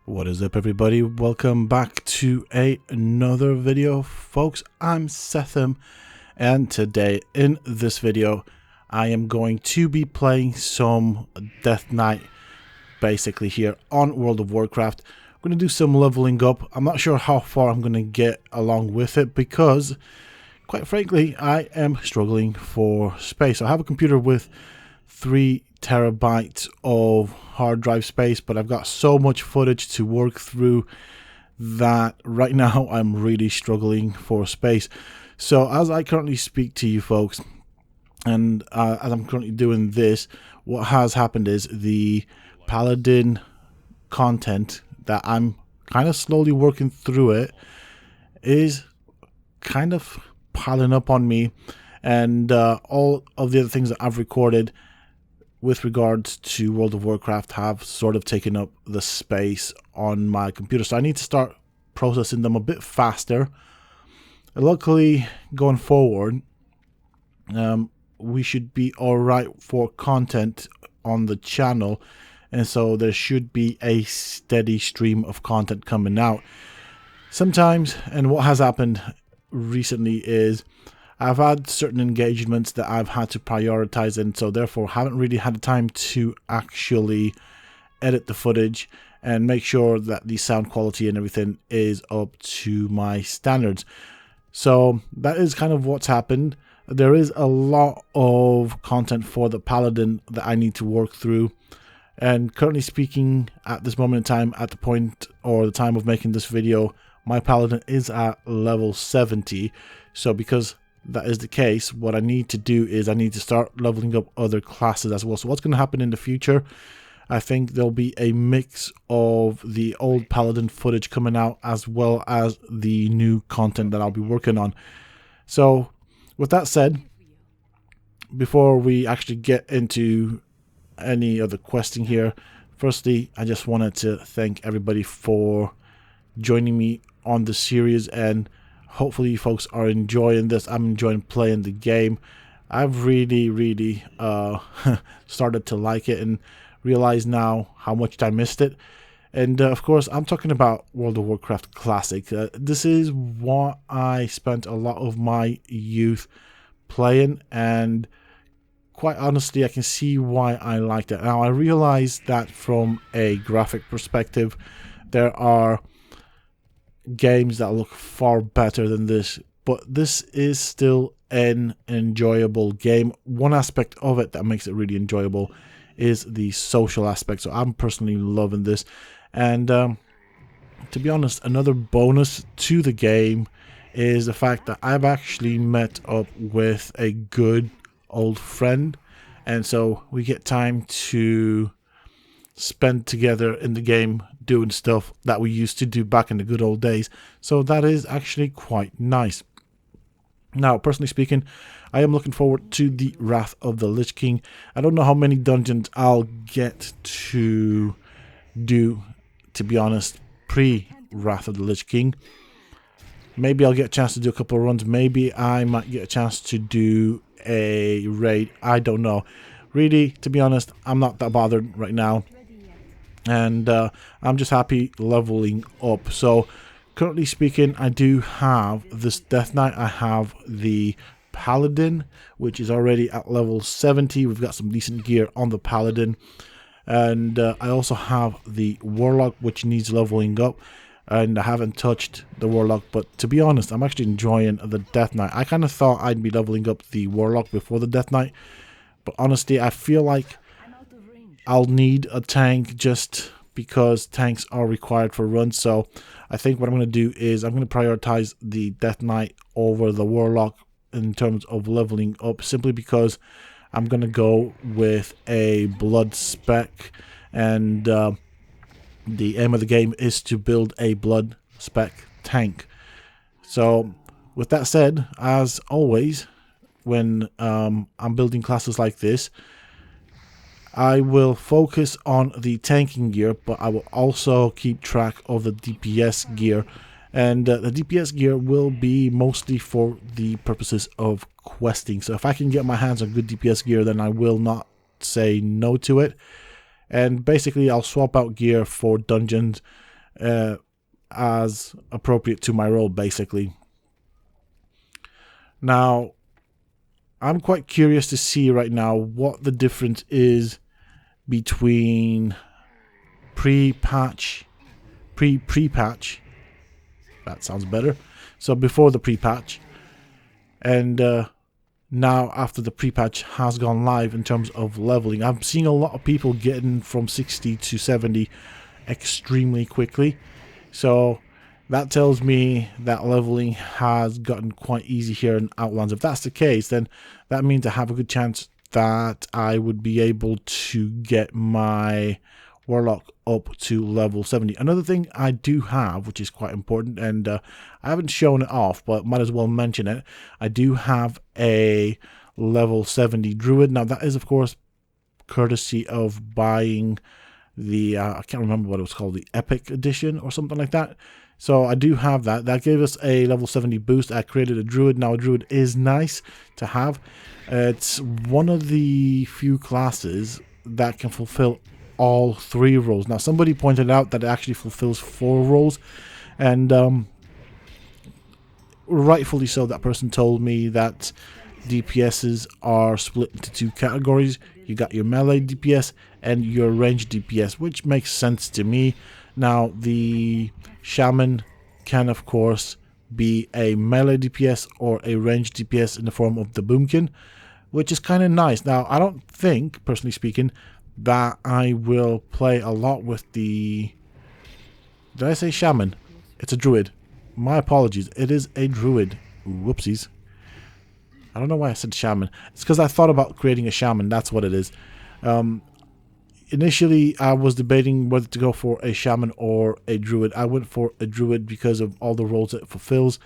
What is up, everybody? Welcome back to another video, folks. I'm Sethum, and today in this video I am going to be playing some Death Knight basically here on World of Warcraft. I'm going to do some leveling up. I'm not sure how far I'm going to get along with it because quite frankly I am struggling for space. I have a computer with 3 terabytes of hard drive space, but I've got so much footage to work through that right now I'm really struggling for space. So as I currently speak to you folks, and as I'm currently doing this, what has happened is the Paladin content that I'm kind of slowly working through it is kind of piling up on me, and all of the other things that I've recorded with regards to World of Warcraft have sort of taken up the space on my computer. So I need to start processing them a bit faster. Luckily, going forward, we should be alright for content on the channel. And so there should be a steady stream of content coming out. Sometimes, and what has happened recently is I've had certain engagements that I've had to prioritize, and so therefore haven't really had the time to actually edit the footage and make sure that the sound quality and everything is up to my standards. So that is kind of what's happened. There is a lot of content for the Paladin that I need to work through, and currently speaking at this moment in time, at the point or the time of making this video, my Paladin is at level 70. So because that is the case, what I need to do is I need to start leveling up other classes as well. So what's going to happen in the future, I think there'll be a mix of the old Paladin footage coming out as well as the new content that I'll be working on. So with that said, before we actually get into any of the questing here, firstly I just wanted to thank everybody for joining me on the series, and hopefully you folks are enjoying this. I'm enjoying playing the game. I've really started to like it and realize now how much I missed it. And of course I'm talking about World of Warcraft Classic. This is what I spent a lot of my youth playing, and quite honestly I can see why I liked it. Now I realize that from a graphic perspective there are games that look far better than this, but this is still an enjoyable game. One aspect of it that makes it really enjoyable is the social aspect, so I'm personally loving this. And to be honest, another bonus to the game is the fact that I've actually met up with a good old friend, and so we get time to spend together in the game doing stuff that we used to do back in the good old days. So that is actually quite nice. Now, personally speaking, I am looking forward to the Wrath of the Lich King. I don't know how many dungeons I'll get to do, to be honest, pre-Wrath of the Lich King. Maybe I'll get a chance to do a couple of runs. Maybe I might get a chance to do a raid. I don't know. Really, to be honest, I'm not that bothered right now. And I'm just happy leveling up. So currently speaking, I do have this Death Knight. I have the Paladin, which is already at level 70. We've got some decent gear on the Paladin. And I also have the Warlock, which needs leveling up. And I haven't touched the Warlock, but to be honest, I'm actually enjoying the Death Knight. I kind of thought I'd be leveling up the Warlock before the Death Knight, but honestly I feel like I'll need a tank just because tanks are required for runs. So I think what I'm going to do is I'm going to prioritize the Death Knight over the Warlock in terms of leveling up, simply because I'm going to go with a blood spec, and the aim of the game is to build a blood spec tank. So with that said, as always, when I'm building classes like this, I will focus on the tanking gear, but I will also keep track of the DPS gear. And the DPS gear will be mostly for the purposes of questing. So if I can get my hands on good DPS gear, then I will not say no to it. And basically I'll swap out gear for dungeons as appropriate to my role, basically. Now, I'm quite curious to see right now what the difference is between pre-patch, pre-patch, that sounds better, so before the pre-patch, and now after the pre-patch has gone live in terms of leveling. I'm seeing a lot of people getting from 60 to 70 extremely quickly, so that tells me that leveling has gotten quite easy here in Outlands. If that's the case, then that means I have a good chance that I would be able to get my Warlock up to level 70. Another thing I do have, which is quite important, and I haven't shown it off, but might as well mention it. I do have a level 70 Druid. Now that is, of course, courtesy of buying the, I can't remember what it was called, the Epic Edition or something like that. So I do have that. That gave us a level 70 boost. I created a Druid. Now a Druid is nice to have. It's one of the few classes that can fulfill all 3 roles. Now somebody pointed out that it actually fulfills 4 roles, and rightfully so. That person told me that DPSs are split into 2 categories. You got your melee DPS and your range DPS, which makes sense to me. Now the Shaman can of course be a melee DPS or a range DPS in the form of the Boomkin, which is kind of nice. Now I don't think, personally speaking, that I will play a lot with the... Did I say Shaman? It's a Druid. My apologies. It is a Druid. Whoopsies. I don't know why I said Shaman. It's because I thought about creating a Shaman. That's what it is. Initially, I was debating whether to go for a Shaman or a Druid. I went for a Druid because of all the roles it fulfills.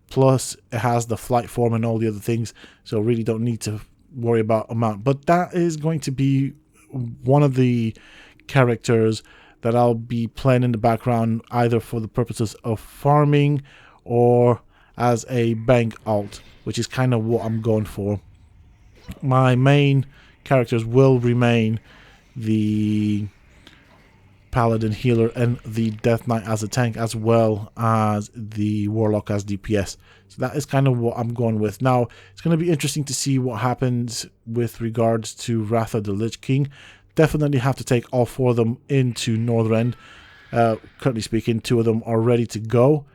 Plus, it has the flight form and all the other things. So really don't need to worry about amount. But that is going to be one of the characters that I'll be playing in the background, either for the purposes of farming or as a bank alt, which is kind of what I'm going for. My main characters will remain the Paladin healer and the Death Knight as a tank, as well as the Warlock as DPS. So that is kind of what I'm going with. Now, it's going to be interesting to see what happens with regards to Wrath of the Lich King. Definitely have to take all 4 of them into Northrend. Currently speaking, 2 of them are ready to go.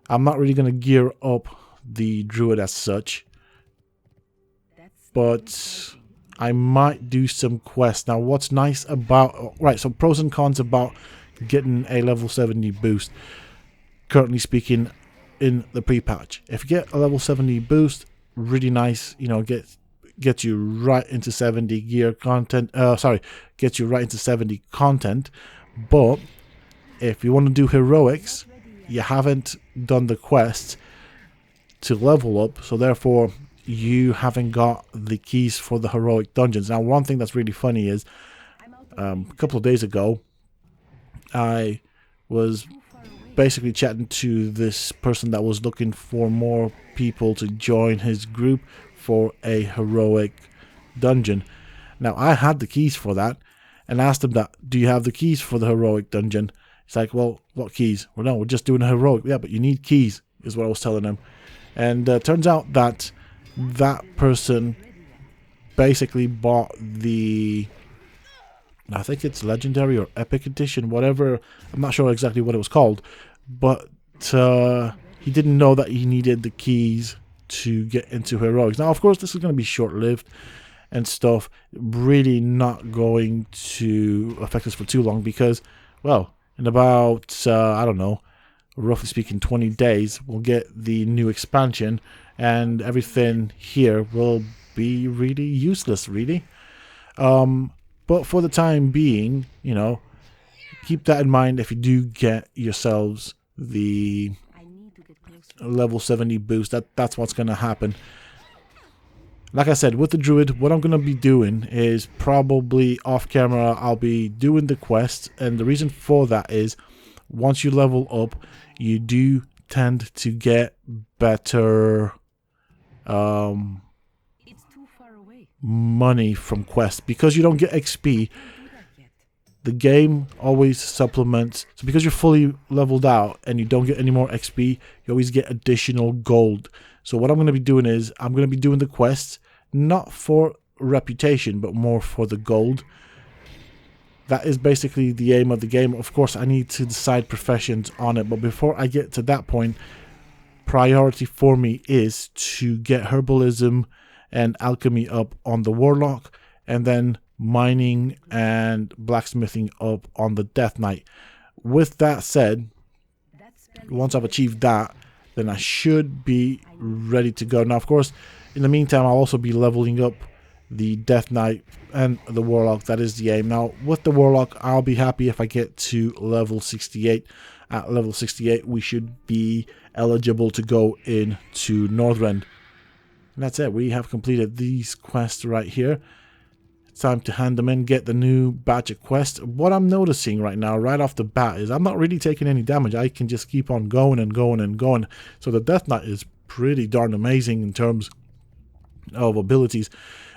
I'm not really going to gear up the Druid as such, but I might do some quests. Now, what's nice about... Right, so pros and cons about getting a level 70 boost. Currently speaking, in the pre-patch. If you get a level 70 boost, really nice, you know, gets you right into 70 gear content. Gets you right into 70 content. But if you want to do heroics, you haven't done the quest to level up, so therefore you haven't got the keys for the heroic dungeons. Now, one thing that's really funny is a couple of days ago, I was basically chatting to this person that was looking for more people to join his group for a heroic dungeon. Now, I had the keys for that and asked him that, do you have the keys for the heroic dungeon? He's like, well, what keys? Well, no, we're just doing a heroic. Yeah, but you need keys, is what I was telling him. And turns out that that person basically bought the, I think it's Legendary or Epic Edition, whatever. I'm not sure exactly what it was called. But he didn't know that he needed the keys to get into heroics. Now, of course, this is going to be short-lived and stuff. Really not going to affect us for too long because, well, in about, I don't know, roughly speaking, 20 days, we'll get the new expansion and everything here will be really useless, really. But for the time being, you know, keep that in mind if you do get yourselves the level 70 boost. That's what's going to happen. Like I said, with the Druid, what I'm going to be doing is probably off camera, I'll be doing the quests. And the reason for that is once you level up, you do tend to get better money from quests. Because you don't get XP, the game always supplements. So because you're fully leveled out and you don't get any more XP, you always get additional gold. So what I'm going to be doing is I'm going to be doing the quests not for reputation but more for the gold. That is basically the aim of the game. Of course, I need to decide professions on it, but before I get to that point, priority for me is to get herbalism and alchemy up on the warlock, and then mining and blacksmithing up on the death knight. With that said, once I've achieved that, then I should be ready to go. Now, of course, in the meantime, I'll also be leveling up the death knight and the warlock. That is the aim. Now, with the warlock, I'll be happy if I get to level 68. At level 68, we should be eligible to go into Northrend. And that's it. We have completed these quests right here. It's time to hand them in, get the new batch of quests. What I'm noticing right now, right off the bat, is I'm not really taking any damage. I can just keep on going and going and going. So the Death Knight is pretty darn amazing in terms of abilities.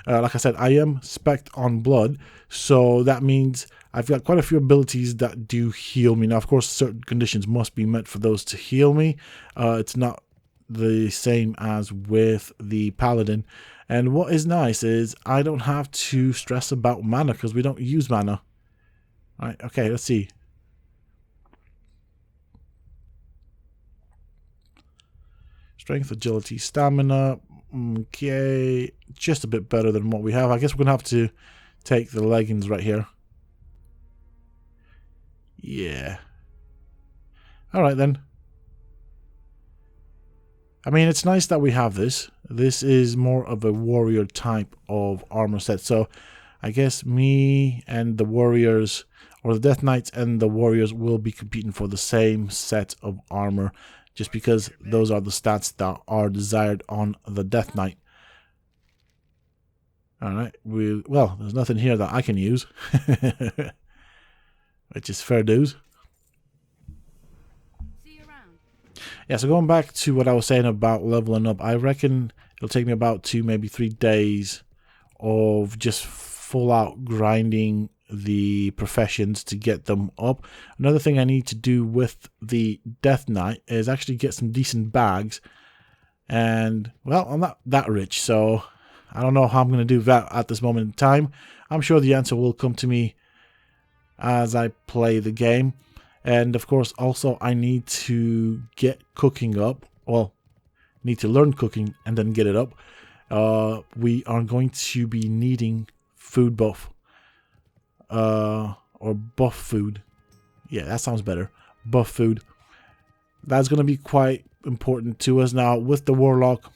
Like I said, I am spec'd on blood, so that means I've got quite a few abilities that do heal me. Now, of course, certain conditions must be met for those to heal me. It's not the same as with the Paladin. And what is nice is I don't have to stress about mana because we don't use mana. All right, okay, let's see. Strength, agility, stamina. Okay, just a bit better than what we have. I guess we're going to have to take the leggings right here. Yeah. All right, then. I mean, it's nice that we have this. This is more of a warrior type of armor set. So I guess me and the warriors, or the Death Knights and the warriors, will be competing for the same set of armor, just because those are the stats that are desired on the Death Knight. Alright, well, there's nothing here that I can use, which is fair dues. Yeah, so going back to what I was saying about leveling up, I reckon it'll take me about 2, maybe 3 days of just full out grinding the professions to get them up. Another thing I need to do with the Death Knight is actually get some decent bags. And, well, I'm not that rich, so I don't know how I'm going to do that at this moment in time. I'm sure the answer will come to me as I play the game. And of course, also I need to get cooking up. Well, need to learn cooking and then get it up. We are going to be needing food buff. Or buff food. Yeah, that sounds better. Buff food. That's going to be quite important to us. Now, with the Warlock,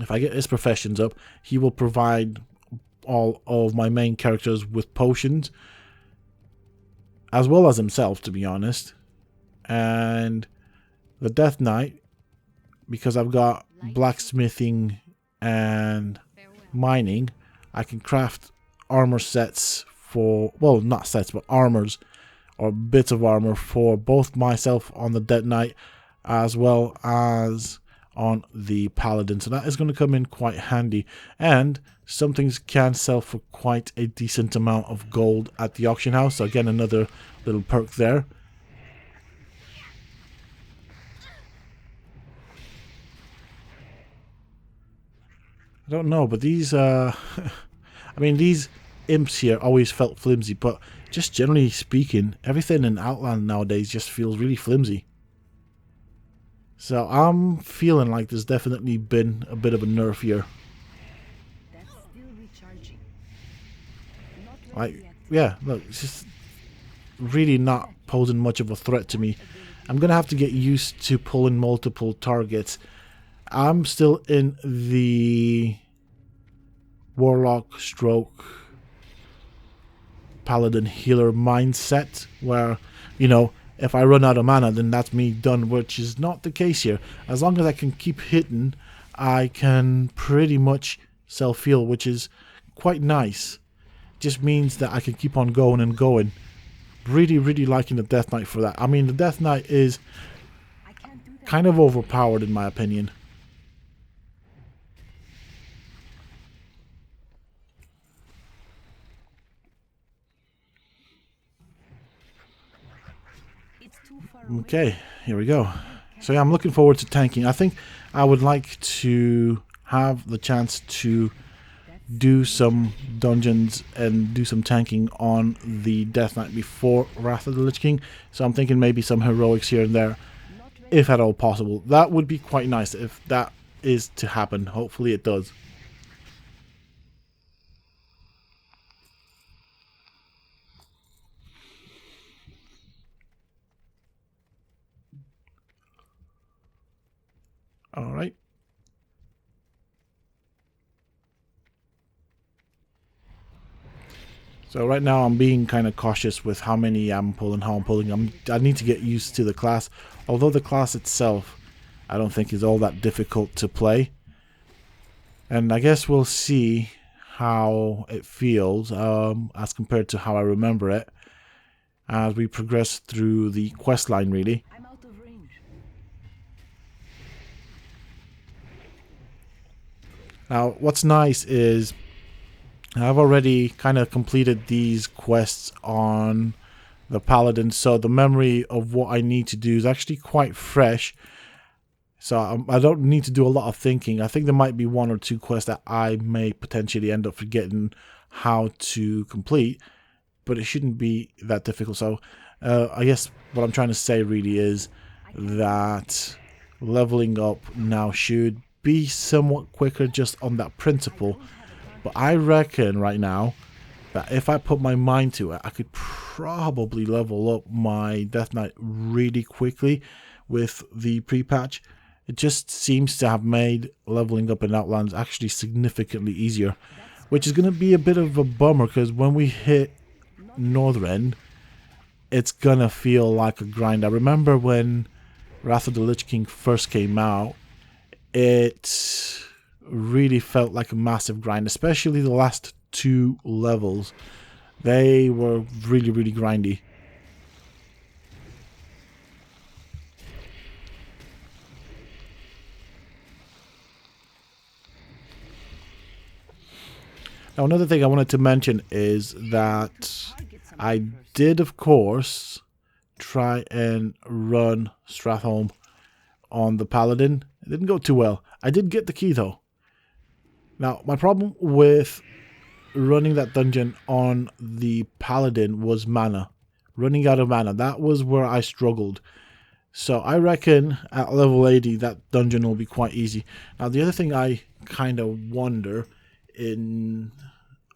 if I get his professions up, he will provide all of my main characters with potions, as well as himself, to be honest. And the Death Knight, because I've got blacksmithing and mining, I can craft armor sets for, well, not sets, but armors, or bits of armor for both myself on the Death Knight, as well as on the Paladin. So that is going to come in quite handy. And some things can sell for quite a decent amount of gold at the auction house. So again, another little perk there. I don't know, but these I mean, these imps here always felt flimsy, but just generally speaking, everything in Outland nowadays just feels really flimsy. So I'm feeling like there's definitely been a bit of a nerf here. Like, yeah, look, it's just really not posing much of a threat to me. I'm gonna have to get used to pulling multiple targets. I'm still in the Warlock stroke Paladin healer mindset, where, you know, if I run out of mana, then that's me done, which is not the case here. As long as I can keep hitting, I can pretty much self-heal, which is quite nice. Just means that I can keep on going and going. Really, really liking the Death Knight for that. I mean, the Death Knight is kind of overpowered in my opinion. Okay, here we go. So yeah, I'm looking forward to tanking. I think I would like to have the chance to do some dungeons and do some tanking on the Death Knight before Wrath of the Lich King. So I'm thinking maybe some heroics here and there, if at all possible. That would be quite nice if that is to happen. Hopefully it does. All right. So right now I'm being kind of cautious with how many I'm pulling, how I'm pulling. I need to get used to the class. Although the class itself, I don't think is all that difficult to play. And I guess we'll see how it feels as compared to how I remember it as we progress through the quest line, really. I'm out of range. Now, what's nice is I've already kind of completed these quests on the Paladin, so the memory of what I need to do is actually quite fresh. So I don't need to do a lot of thinking. I think there might be one or two quests that I may potentially end up forgetting how to complete, but it shouldn't be that difficult. So I guess what I'm trying to say really is that leveling up now should be somewhat quicker just on that principle. But I reckon right now that if I put my mind to it, I could probably level up my Death Knight really quickly with the pre-patch. It just seems to have made leveling up in Outlands actually significantly easier, which is going to be a bit of a bummer because when we hit Northrend, it's going to feel like a grind. I remember when Wrath of the Lich King first came out, it really felt like a massive grind, especially the last two levels. They were really, really grindy. Now, another thing I wanted to mention is that I did, of course, try and run Stratholme on the Paladin. It didn't go too well. I did get the key, though. Now, my problem with running that dungeon on the Paladin was mana. Running out of mana. That was where I struggled. So I reckon at level 80 that dungeon will be quite easy. Now, the other thing I kind of wonder in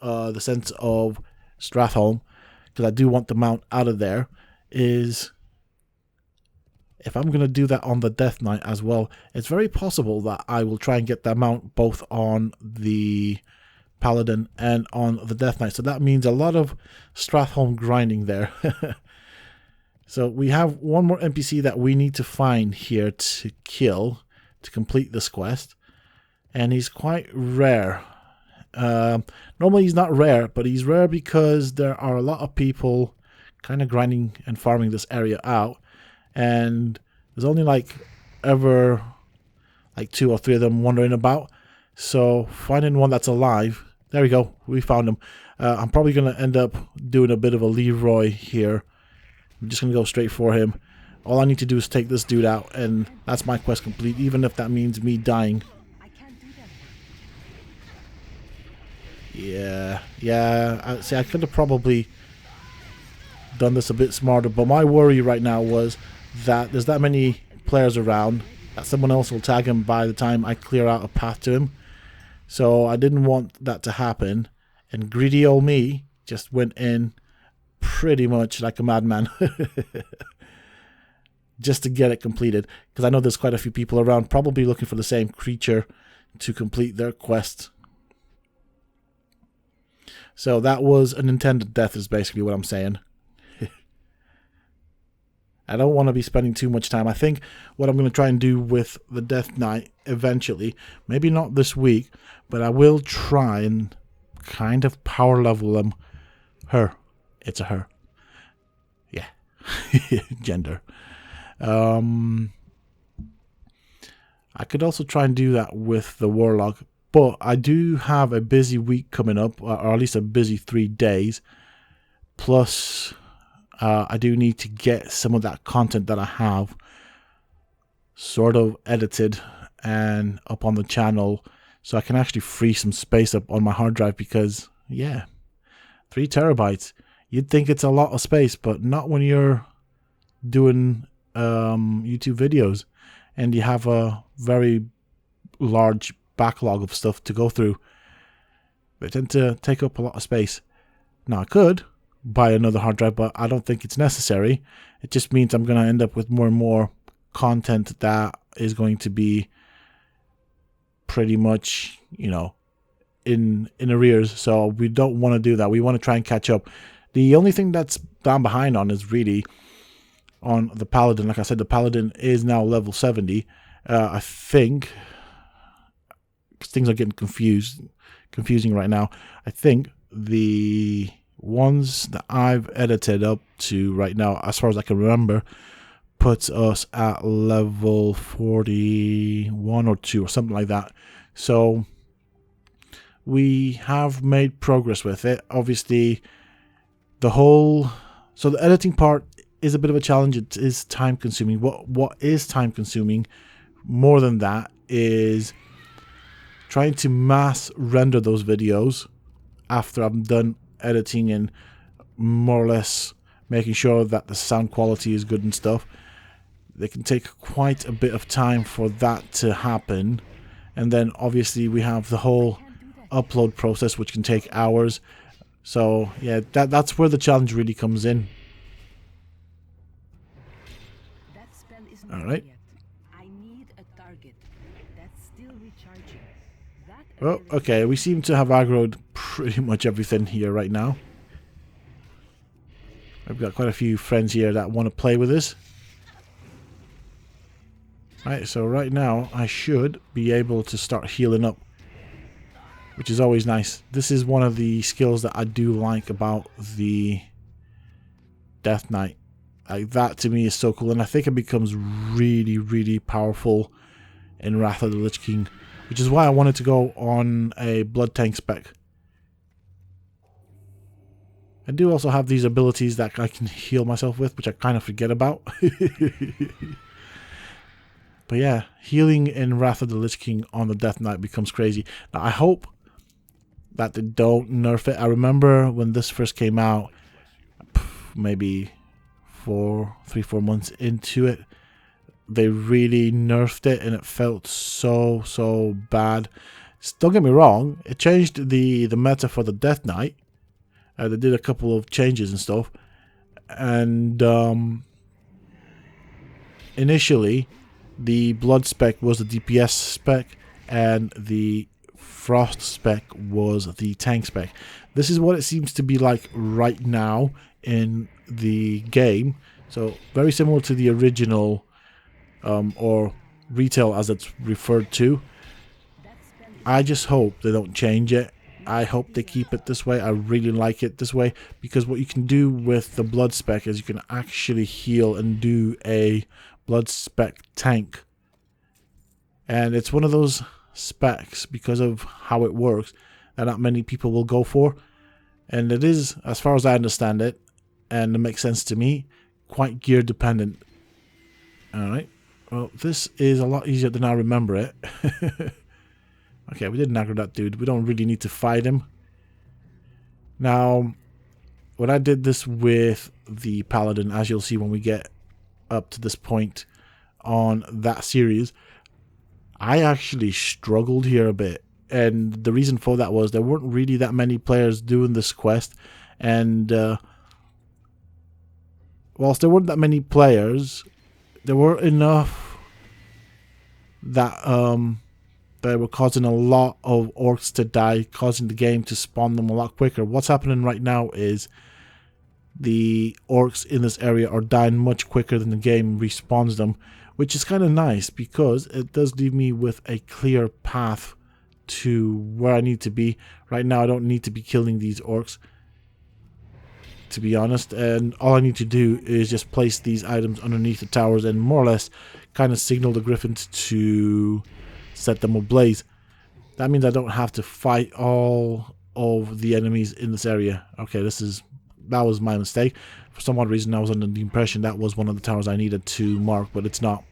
the sense of Stratholme, because I do want the mount out of there, is if I'm going to do that on the Death Knight as well, it's very possible that I will try and get that mount both on the Paladin and on the Death Knight. So that means a lot of Stratholme grinding there. So we have one more NPC that we need to find here to kill to complete this quest. And he's quite rare. Normally he's not rare, but he's rare because there are a lot of people kind of grinding and farming this area out. And there's only like 2 or 3 of them wandering about. So finding one that's alive. There we go. We found him. I'm probably going to end up doing a bit of a Leroy here. I'm just going to go straight for him. All I need to do is take this dude out, and that's my quest complete, even if that means me dying. Yeah. See, I could have probably done this a bit smarter, but my worry right now was that there's that many players around that someone else will tag him by the time I clear out a path to him. So I didn't want that to happen, and greedy old me just went in pretty much like a madman just to get it completed, because I know there's quite a few people around probably looking for the same creature to complete their quest. So that was an intended death is basically what I'm saying. I don't want to be spending too much time. I think what I'm going to try and do with the Death Knight eventually, maybe not this week, but I will try and kind of power level them. Her. It's a her. Yeah. Gender. I could also try and do that with the Warlock, but I do have a busy week coming up, or at least a busy 3 days, plus I do need to get some of that content that I have sort of edited and up on the channel, so I can actually free some space up on my hard drive, because yeah, 3 terabytes, you'd think it's a lot of space, but not when you're doing YouTube videos and you have a very large backlog of stuff to go through. They tend to take up a lot of space. Now, I could buy another hard drive, but I don't think it's necessary. It just means I'm going to end up with more and more content that is going to be pretty much, you know, in arrears. So we don't want to do that. We want to try and catch up. The only thing that's down behind on is really on the Paladin. Like I said, the Paladin is now level 70. I think, because things are getting confusing right now, I think the ones that I've edited up to right now, as far as I can remember, puts us at level 41 or 2 or something like that. So we have made progress with it. Obviously, so the editing part is a bit of a challenge. It is time consuming. What is time consuming more than that is trying to mass render those videos after I'm done editing and more or less making sure that the sound quality is good and stuff. They can take quite a bit of time for that to happen. And then obviously we have the whole upload process, which can take hours. So yeah, that's where the challenge really comes in. All right. Well, okay, we seem to have aggroed pretty much everything here right now. I've got quite a few friends here that want to play with us. Right, so right now I should be able to start healing up, which is always nice. This is one of the skills that I do like about the Death Knight. Like, that to me is so cool, and I think it becomes really, really powerful in Wrath of the Lich King, which is why I wanted to go on a blood tank spec. I do also have these abilities that I can heal myself with, which I kind of forget about. But yeah, healing in Wrath of the Lich King on the Death Knight becomes crazy. Now, I hope that they don't nerf it. I remember when this first came out, maybe 3-4 months into it, they really nerfed it and it felt so bad. Don't get me wrong, it changed the meta for the Death Knight. They did a couple of changes and stuff, and initially the blood spec was the DPS spec and the frost spec was the tank spec. This is what it seems to be like right now in the game. So very similar to the original, or retail as it's referred to. I just hope they don't change it. I hope they keep it this way. I really like it this way, because what you can do with the blood spec is you can actually heal and do a blood spec tank. And it's one of those specs, because of how it works, that not many people will go for. And it is, as far as I understand it, and it makes sense to me, quite gear dependent. Alright, well, this is a lot easier than I remember it. Okay, we didn't aggro that dude. We don't really need to fight him. Now, when I did this with the Paladin, as you'll see when we get up to this point on that series, I actually struggled here a bit. And the reason for that was there weren't really that many players doing this quest. And whilst there weren't that many players, there were enough that they were causing a lot of orcs to die, causing the game to spawn them a lot quicker. What's happening right now is the orcs in this area are dying much quicker than the game respawns them, which is kind of nice, because it does leave me with a clear path to where I need to be. Right now I don't need to be killing these orcs, to be honest, and all I need to do is just place these items underneath the towers and more or less kind of signal the griffins to set them ablaze. That means I don't have to fight all of the enemies in this area. Okay, this is that was my mistake. For some odd reason, I was under the impression that was one of the towers I needed to mark, but it's not.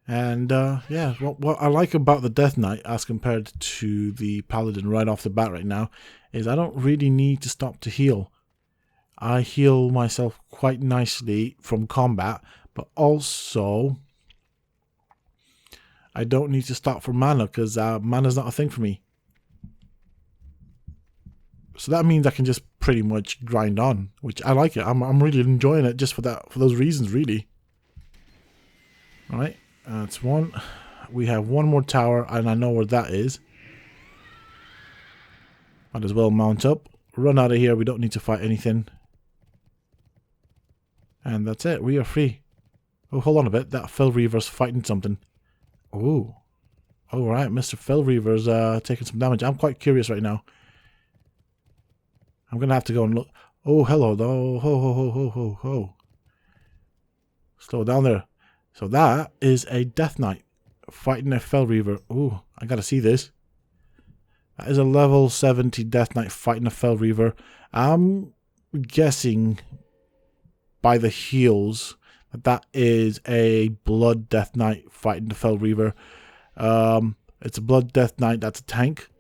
And yeah, what I like about the Death Knight as compared to the Paladin right off the bat right now is I don't really need to stop to heal. I heal myself quite nicely from combat, but also I don't need to stop for mana because mana's not a thing for me. So that means I can just pretty much grind on, which I like it. I'm really enjoying it just for those reasons, really. All right. That's one. We have one more tower, and I know where that is. Might as well mount up. Run out of here. We don't need to fight anything. And that's it. We are free. Oh, hold on a bit. That Fell Reaver's fighting something. Oh. Alright, Mr. Fell Reaver's taking some damage. I'm quite curious right now. I'm going to have to go and look. Oh, hello, though. Ho, ho, ho, ho, ho, ho. Slow down there. So that is a Death Knight fighting a Fell Reaver. Ooh, I gotta see this. That is a level 70 Death Knight fighting a Fell Reaver. I'm guessing by the heals that that is a Blood Death Knight fighting the Fell Reaver. It's a Blood Death Knight that's a tank,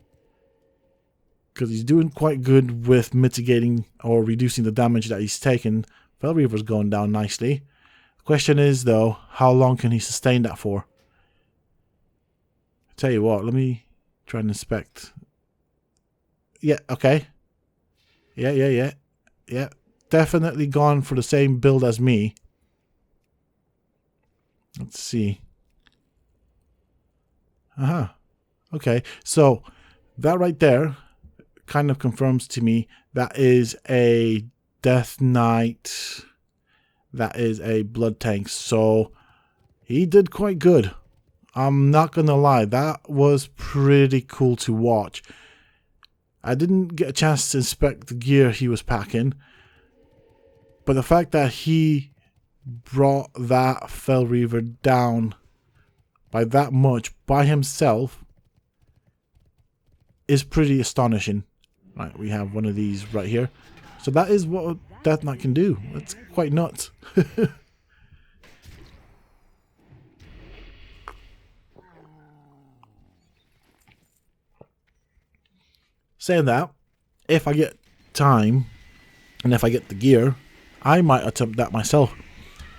because he's doing quite good with mitigating or reducing the damage that he's taken. Fell Reaver's going down nicely. Question is, though, how long can he sustain that for? I tell you what, let me try and inspect. Yeah, okay. Yeah. Definitely gone for the same build as me. Let's see. Okay, so that right there kind of confirms to me that is a Death Knight. That is a blood tank, so he did quite good. I'm not gonna lie, that was pretty cool to watch. I didn't get a chance to inspect the gear he was packing, but the fact that he brought that Fell Reaver down by that much by himself is pretty astonishing. Right, we have one of these right here. So that is what a Death Knight can do. That's quite nuts. Saying that, if I get time and if I get the gear, I might attempt that myself.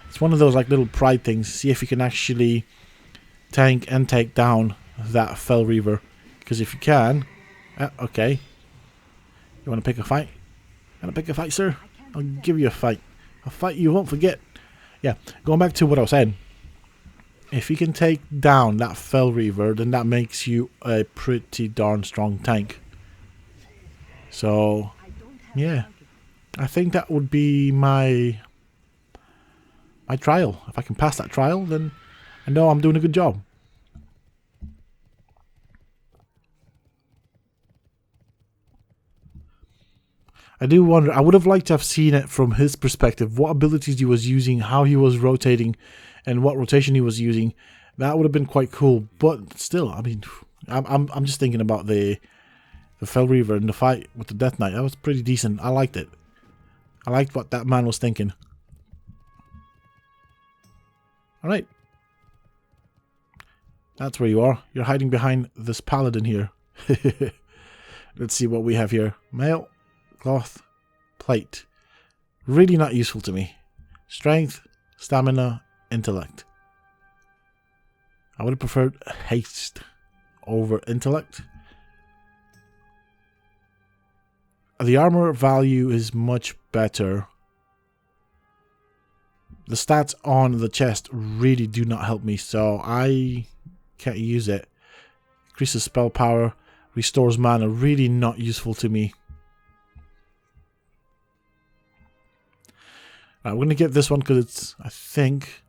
It's one of those like little pride things. See if you can actually tank and take down that Fell Reaver. Because if you can, okay. You want to pick a fight? Want to pick a fight, sir? I'll give you a fight. A fight you won't forget. Yeah, going back to what I was saying. If you can take down that Fell Reaver, then that makes you a pretty darn strong tank. So, yeah. I think that would be my trial. If I can pass that trial, then I know I'm doing a good job. I do wonder, I would have liked to have seen it from his perspective, what abilities he was using, how he was rotating, and what rotation he was using. That would have been quite cool, but still, I mean, I'm just thinking about the Fell Reaver and the fight with the Death Knight. That was pretty decent. I liked it. I liked what that man was thinking. Alright. That's where you are. You're hiding behind this paladin here. Let's see what we have here. Mail. Cloth, plate. Really not useful to me. Strength, stamina, intellect. I would have preferred haste over intellect. The armor value is much better. The stats on the chest really do not help me, so I can't use it. Increases spell power, restores mana, really not useful to me. We're going to get this one because it's, I think,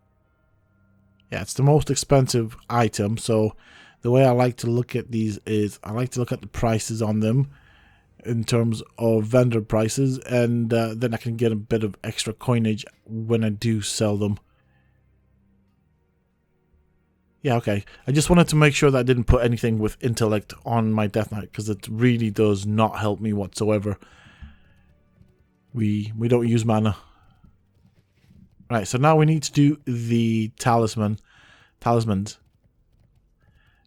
yeah, it's the most expensive item. So the way I like to look at these is I like to look at the prices on them in terms of vendor prices, and then I can get a bit of extra coinage when I do sell them. Yeah, okay. I just wanted to make sure that I didn't put anything with intellect on my Death Knight, because it really does not help me whatsoever. We don't use mana. Right, so now we need to do the talismans.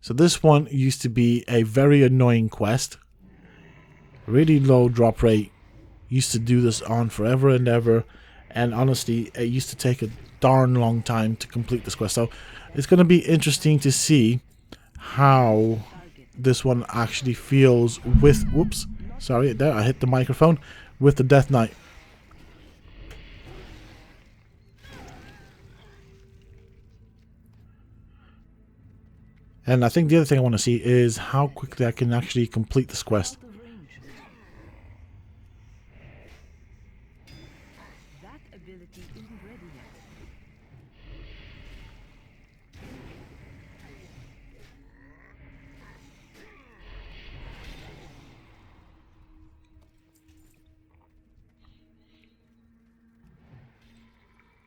So this one used to be a very annoying quest. Really low drop rate. Used to do this on forever and ever. And honestly, it used to take a darn long time to complete this quest. So it's going to be interesting to see how this one actually feels with... Whoops. Sorry, there, I hit the microphone. With the Death Knight. And I think the other thing I want to see is how quickly I can actually complete this quest. That ability isn't ready yet.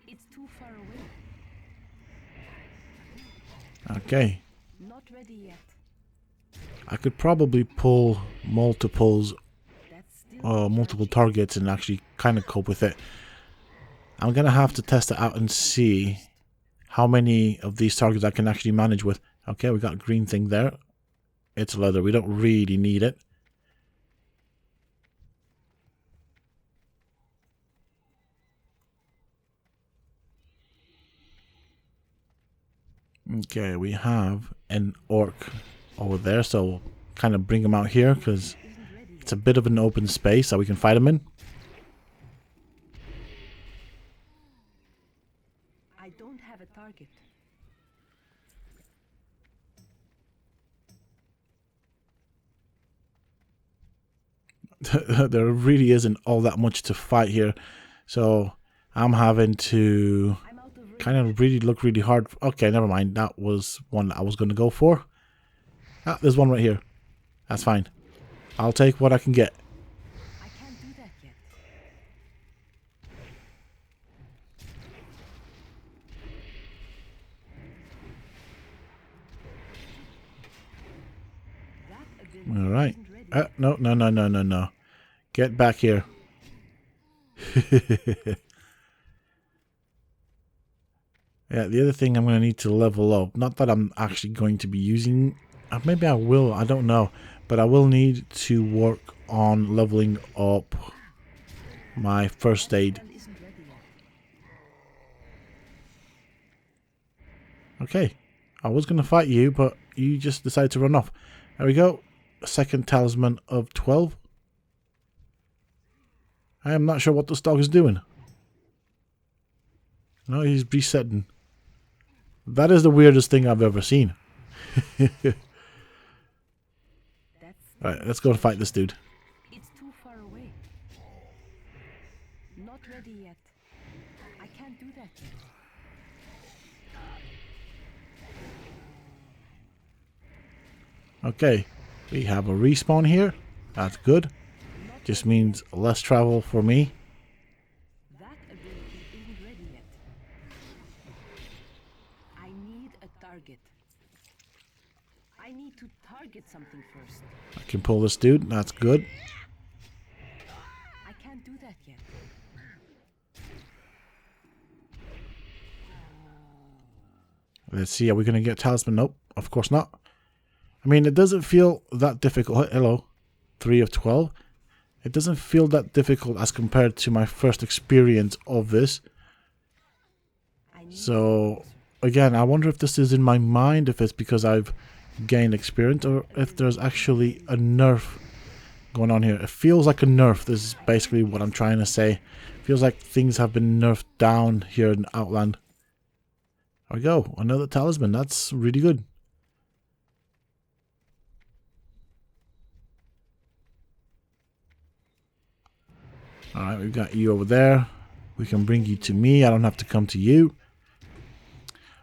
It's too far away. Okay. Not ready yet. I could probably pull multiple targets and actually kind of cope with it. I'm going to have to test it out and see how many of these targets I can actually manage with. Okay, we got a green thing there. It's leather. We don't really need it. Okay, we have an orc over there, so we'll kind of bring him out here because it's a bit of an open space that we can fight him in. I don't have a target. There really isn't all that much to fight here, so I'm having to kind of really look really hard. Okay, never mind. That was one that I was going to go for. Ah, there's one right here. That's fine. I'll take what I can get. I can't do that yet. All right. No. Get back here. Yeah, the other thing I'm going to need to level up. Not that I'm actually going to be using... maybe I will. I don't know. But I will need to work on leveling up my first aid. Okay. I was going to fight you, but you just decided to run off. There we go. A second talisman of 12. I am not sure what this dog is doing. No, he's resetting. That is the weirdest thing I've ever seen. Alright, let's go and fight this dude. It's too far away. Not ready yet. I can't do that yet. Okay, we have a respawn here. That's good. Just means less travel for me. That ability isn't ready yet. I need a target. I need to target something first. I can pull this dude. That's good. I can't do that yet. Let's see. Are we going to get talisman? Nope. Of course not. I mean, it doesn't feel that difficult. Hello. 3 of 12. It doesn't feel that difficult as compared to my first experience of this. So, again, I wonder if this is in my mind, if it's because I've gained experience, or if there's actually a nerf going on here. It feels like a nerf. This is basically what I'm trying to say. It feels like things have been nerfed down here in Outland. There we go. Another talisman. That's really good. Alright, we've got you over there. We can bring you to me. I don't have to come to you.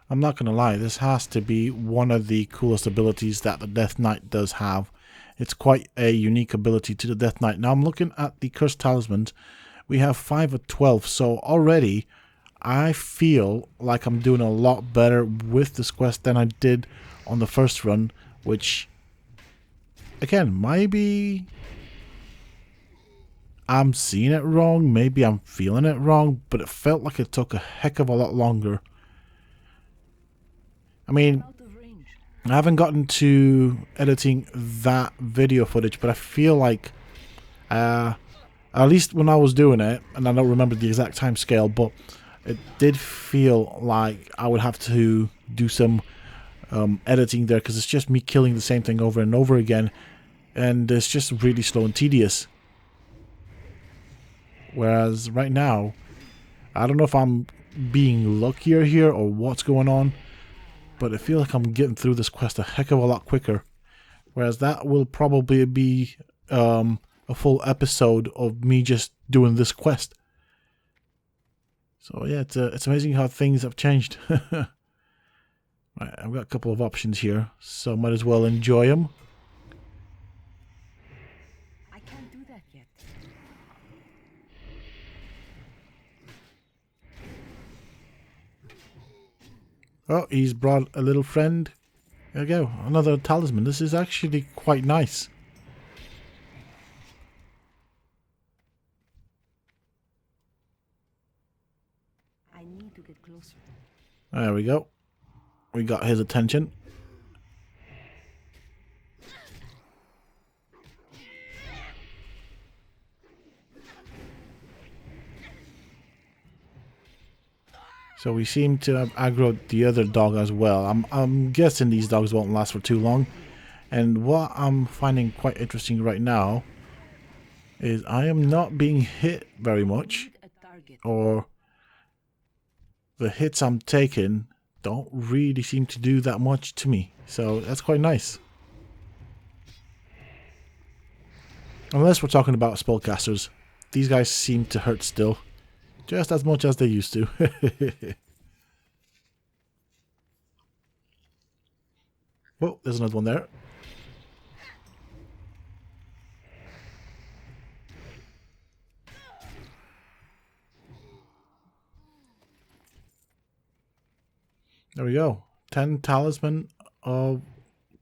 I'm not going to lie. This has to be one of the coolest abilities that the Death Knight does have. It's quite a unique ability to the Death Knight. Now I'm looking at the Cursed Talismans. We have 5 of 12. So already I feel like I'm doing a lot better with this quest than I did on the first run, which, again, maybe I'm seeing it wrong, maybe I'm feeling it wrong, but it felt like it took a heck of a lot longer. I mean, I haven't gotten to editing that video footage, but I feel like, at least when I was doing it, and I don't remember the exact time scale, but it did feel like I would have to do some editing there, because it's just me killing the same thing over and over again, and it's just really slow and tedious. Whereas right now, I don't know if I'm being luckier here or what's going on, but I feel like I'm getting through this quest a heck of a lot quicker. Whereas that will probably be a full episode of me just doing this quest. So yeah, it's amazing how things have changed. Right, I've got a couple of options here, so might as well enjoy them. I can't do that yet. Oh, he's brought a little friend. There we go, another talisman. This is actually quite nice. I need to get closer. There we go. We got his attention. So we seem to have aggroed the other dog as well. I'm guessing these dogs won't last for too long. And what I'm finding quite interesting right now is I am not being hit very much, or the hits I'm taking don't really seem to do that much to me. So that's quite nice. Unless we're talking about spellcasters. These guys seem to hurt still. Just as much as they used to. Oh, there's another one there. There we go. 10 talisman of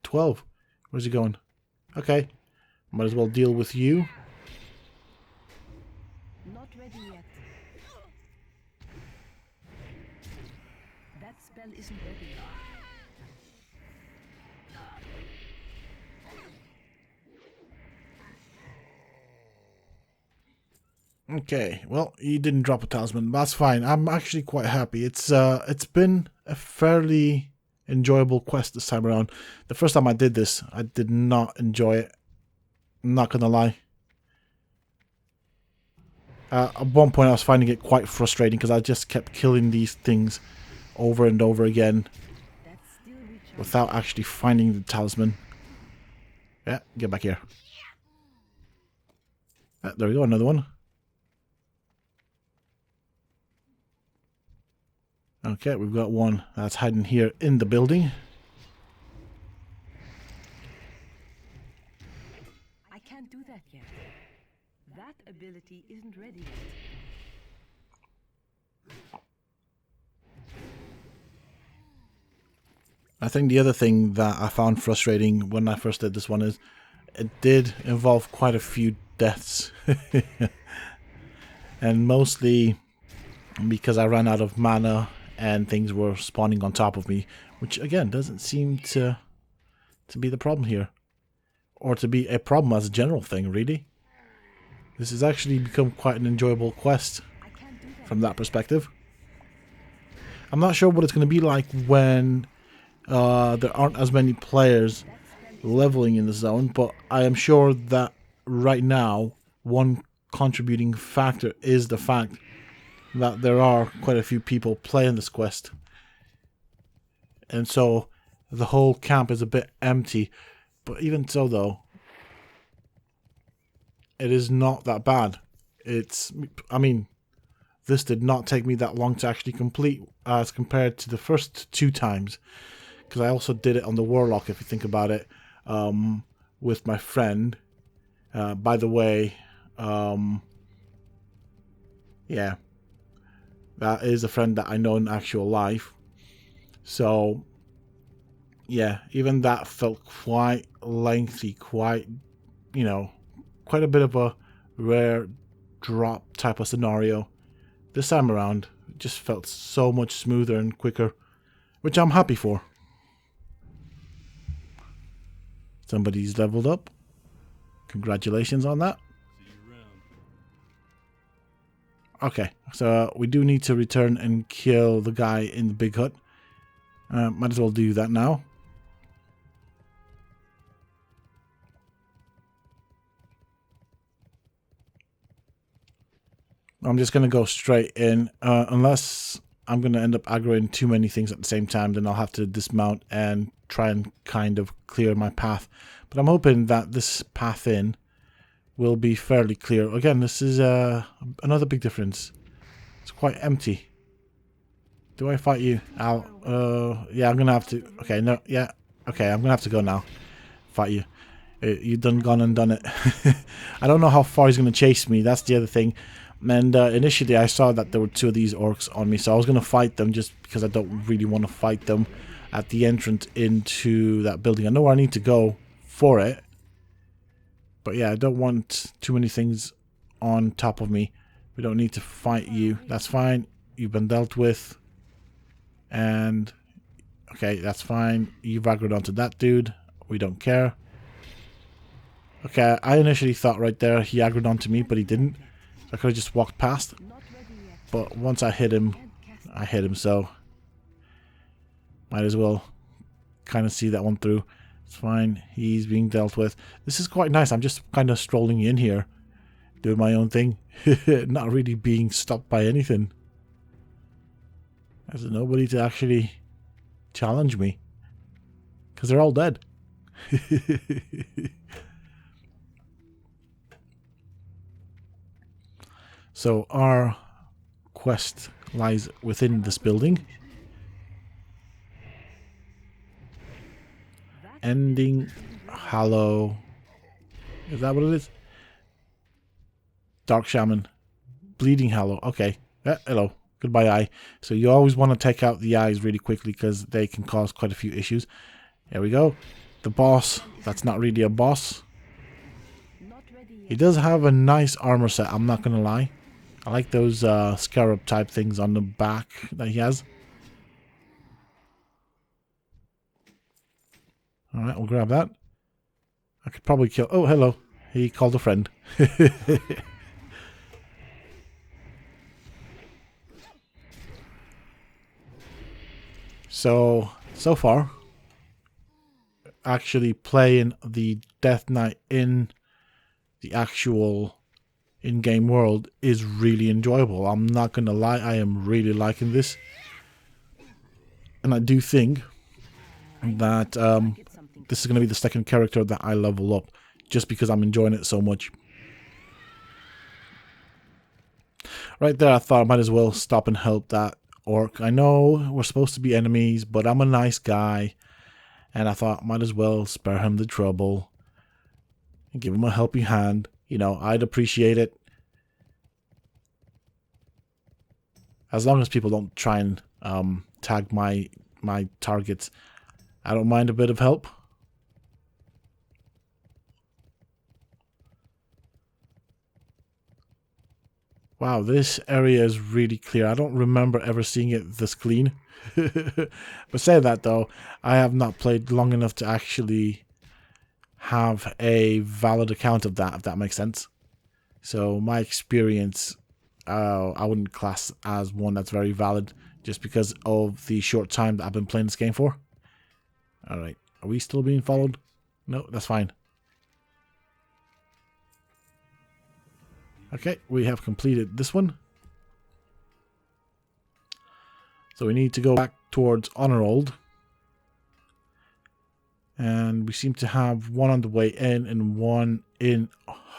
12. Where's he going? Okay. Might as well deal with you. Not ready yet. That spell isn't ready. Okay, well, he didn't drop a talisman. That's fine. I'm actually quite happy. It's been a fairly enjoyable quest this time around. The first time I did this, I did not enjoy it. I'm not gonna lie. At one point I was finding it quite frustrating because I just kept killing these things over and over again without actually finding the talisman. Yeah, get back here. There we go, another one. Okay, we've got one that's hiding here in the building. I can't do that yet. That ability isn't ready yet. I think the other thing that I found frustrating when I first did this one is it did involve quite a few deaths. And mostly because I ran out of mana and things were spawning on top of me, which again doesn't seem to be the problem here, or to be a problem as a general thing, really. This has actually become quite an enjoyable quest from that perspective. I'm not sure what it's going to be like when there aren't as many players leveling in the zone, but I am sure that right now one contributing factor is the fact that there are quite a few people playing this quest, and so the whole camp is a bit empty. But even so, though, it is not that bad. I mean, this did not take me that long to actually complete as compared to the first two times, because I also did it on the Warlock, if you think about it, with my friend. By the way, yeah, That is a friend that I know in actual life. So, yeah, even that felt quite lengthy, quite, you know, quite a bit of a rare drop type of scenario. This time around, it just felt so much smoother and quicker, which I'm happy for. Somebody's leveled up. Congratulations on that. Okay, so we do need to return and kill the guy in the big hut. Might as well do that now. I'm just going to go straight in. Unless I'm going to end up aggroing too many things at the same time, then I'll have to dismount and try and kind of clear my path. But I'm hoping that this path in will be fairly clear. Again, this is another big difference. It's quite empty. Do I fight you? Ow. Yeah, I'm going to have to... Okay, no, yeah. Okay, I'm going to have to go now. Fight you. You done gone and done it. I don't know how far he's going to chase me. That's the other thing. And initially I saw that there were 2 of these orcs on me, so I was going to fight them just because I don't really want to fight them at the entrance into that building. I know where I need to go for it. But yeah, I don't want too many things on top of me. We don't need to fight you. That's fine. You've been dealt with. And, okay, that's fine. You've aggroed onto that dude. We don't care. Okay, I initially thought right there he aggroed onto me, but he didn't. I could have just walked past. But once I hit him, so might as well kind of see that one through. It's fine. He's being dealt with. This is quite nice. I'm just kind of strolling in here, doing my own thing. Not really being stopped by anything. There's nobody to actually challenge me. Because they're all dead. So our quest lies within this building. Ending Hollow. Is that what it is? Dark Shaman. Bleeding Hollow. Okay. Hello. Goodbye, eye. So you always want to take out the eyes really quickly because they can cause quite a few issues. There we go. The boss. That's not really a boss. He does have a nice armor set, I'm not going to lie. I like those scarab type things on the back that he has. Alright, we'll grab that. I could probably kill... Oh, hello. He called a friend. So far, actually playing the Death Knight in the actual in-game world is really enjoyable. I'm not going to lie, I am really liking this. And I do think that this is going to be the second character that I level up, just because I'm enjoying it so much. Right there, I thought I might as well stop and help that orc. I know we're supposed to be enemies, but I'm a nice guy, and I thought might as well spare him the trouble and give him a helping hand. You know, I'd appreciate it. As long as people don't try and tag my targets, I don't mind a bit of help. Wow, this area is really clear. I don't remember ever seeing it this clean. But saying that though, I have not played long enough to actually have a valid account of that, if that makes sense. So my experience, I wouldn't class as one that's very valid just because of the short time that I've been playing this game for. Alright, are we still being followed? No, that's fine. Okay, we have completed this one. So we need to go back towards Honorhold. And we seem to have one on the way in and one in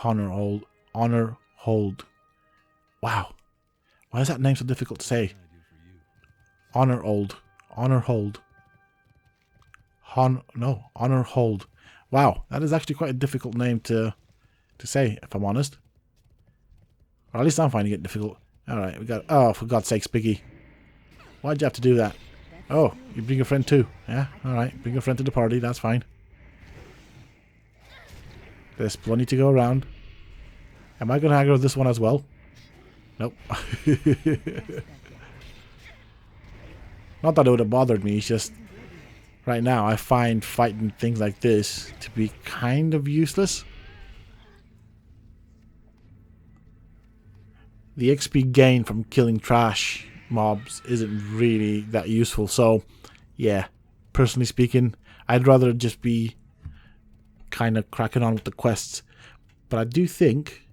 Honorhold. Wow. Why is that name so difficult to say? Honorhold. Honorhold. Wow, that is actually quite a difficult name to say, if I'm honest. Or at least I'm finding it difficult. Alright, we got... Oh, for God's sakes, Piggy. Why'd you have to do that? Oh, you bring your friend too. Yeah, alright. Bring your friend to the party. That's fine. There's plenty to go around. Am I going to aggro this one as well? Nope. Not that it would have bothered me. It's just... Right now, I find fighting things like this to be kind of useless. The XP gain from killing trash mobs isn't really that useful. So, yeah, personally speaking, I'd rather just be kind of cracking on with the quests. But I do think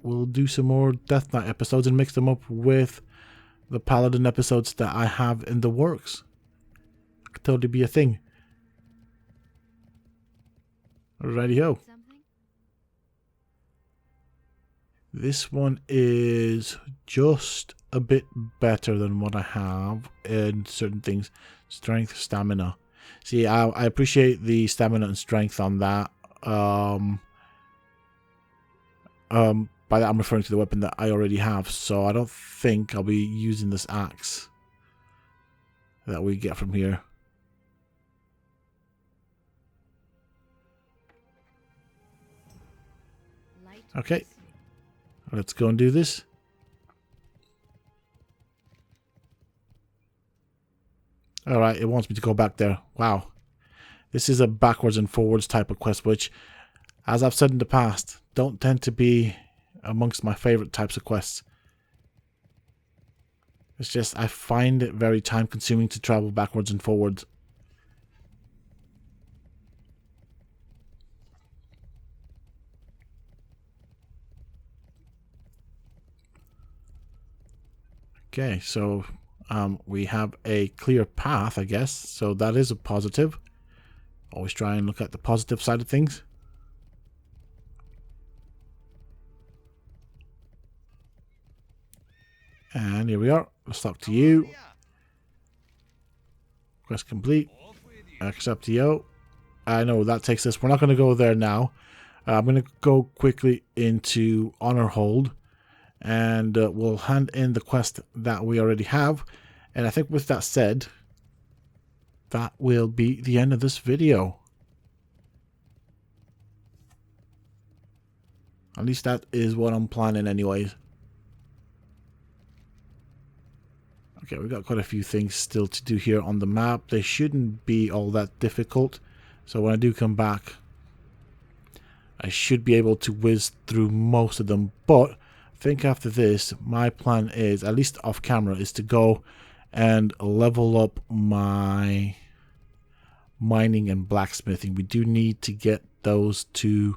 we'll do some more Death Knight episodes and mix them up with the Paladin episodes that I have in the works. Could totally be a thing. Alrighty-ho. This one is just a bit better than what I have in certain things. Strength, stamina. See, I appreciate the stamina and strength on that. By that I'm referring to the weapon that I already have. So I don't think I'll be using this axe that we get from here. Okay. Let's go and do this. Alright, it wants me to go back there. Wow. This is a backwards and forwards type of quest, which, as I've said in the past, don't tend to be amongst my favorite types of quests. It's just, I find it very time consuming to travel backwards and forwards. Okay, so we have a clear path, I guess. So that is a positive. Always try and look at the positive side of things. And here we are. Let's talk to you. Quest complete. Accept TO. I know that takes us. We're not going to go there now. I'm going to go quickly into Honor Hold. And we'll hand in the quest that we already have. And I think with that said, that will be the end of this video. At least that is what I'm planning anyways. Okay, we've got quite a few things still to do here on the map. They shouldn't be all that difficult. So when I do come back, I should be able to whiz through most of them. But I think after this, my plan is, at least off camera, is to go and level up my mining and blacksmithing. We do need to get those two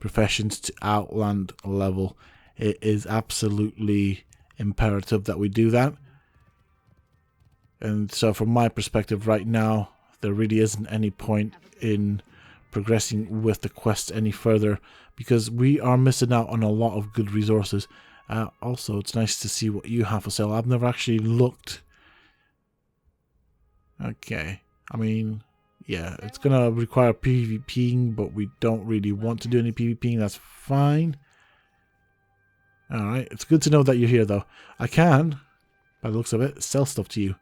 professions to Outland level. It is absolutely imperative that we do that. And so from my perspective right now, there really isn't any point in progressing with the quest any further, because we are missing out on a lot of good resources. Also, it's nice to see what you have for sale. I've never actually looked. Okay, I mean, yeah, it's gonna require PvPing, but we don't really want to do any PvPing. That's fine. Alright, it's good to know that you're here though. I can, by the looks of it, sell stuff to you.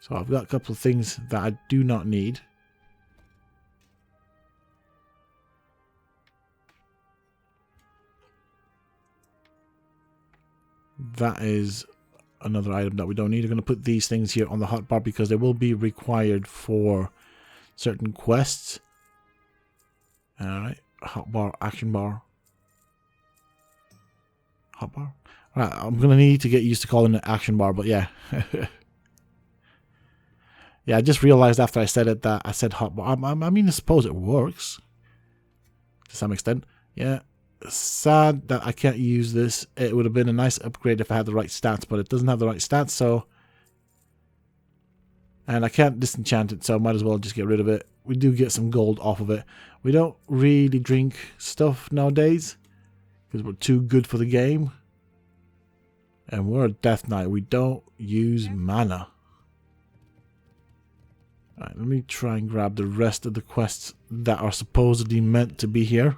So I've got a couple of things that I do not need. That is another item that we don't need. I'm going to put these things here on the hotbar because they will be required for certain quests. Alright, hotbar, action bar. Hotbar? Alright, I'm going to need to get used to calling it action bar, but yeah. Yeah, I just realized after I said it that I said hotbar. I mean, I suppose it works to some extent. Yeah. Sad that I can't use this. It would have been a nice upgrade if I had the right stats, but it doesn't have the right stats, so... And I can't disenchant it, so I might as well just get rid of it. We do get some gold off of it. We don't really drink stuff nowadays, because we're too good for the game. And we're a Death Knight. We don't use mana. Alright, let me try and grab the rest of the quests that are supposedly meant to be here.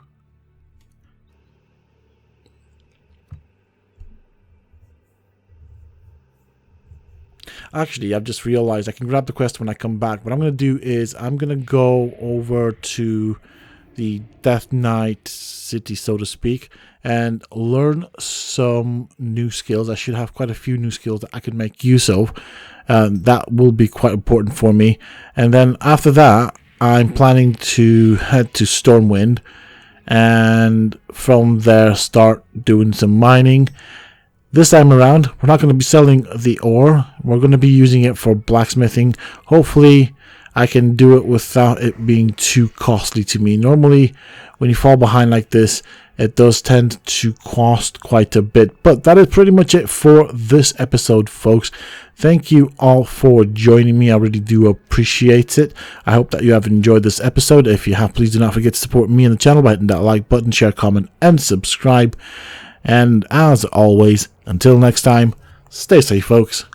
Actually, I've just realized I can grab the quest when I come back. What I'm going to do is I'm going to go over to the Death Knight city, so to speak, and learn some new skills. I should have quite a few new skills that I could make use of. That will be quite important for me. And then after that, I'm planning to head to Stormwind, and from there start doing some mining. This time around, we're not going to be selling the ore. We're going to be using it for blacksmithing. Hopefully, I can do it without it being too costly to me. Normally, when you fall behind like this, it does tend to cost quite a bit. But that is pretty much it for this episode, folks. Thank you all for joining me. I really do appreciate it. I hope that you have enjoyed this episode. If you have, please do not forget to support me and the channel by hitting that like button, share, comment, and subscribe. And as always, until next time, stay safe, folks.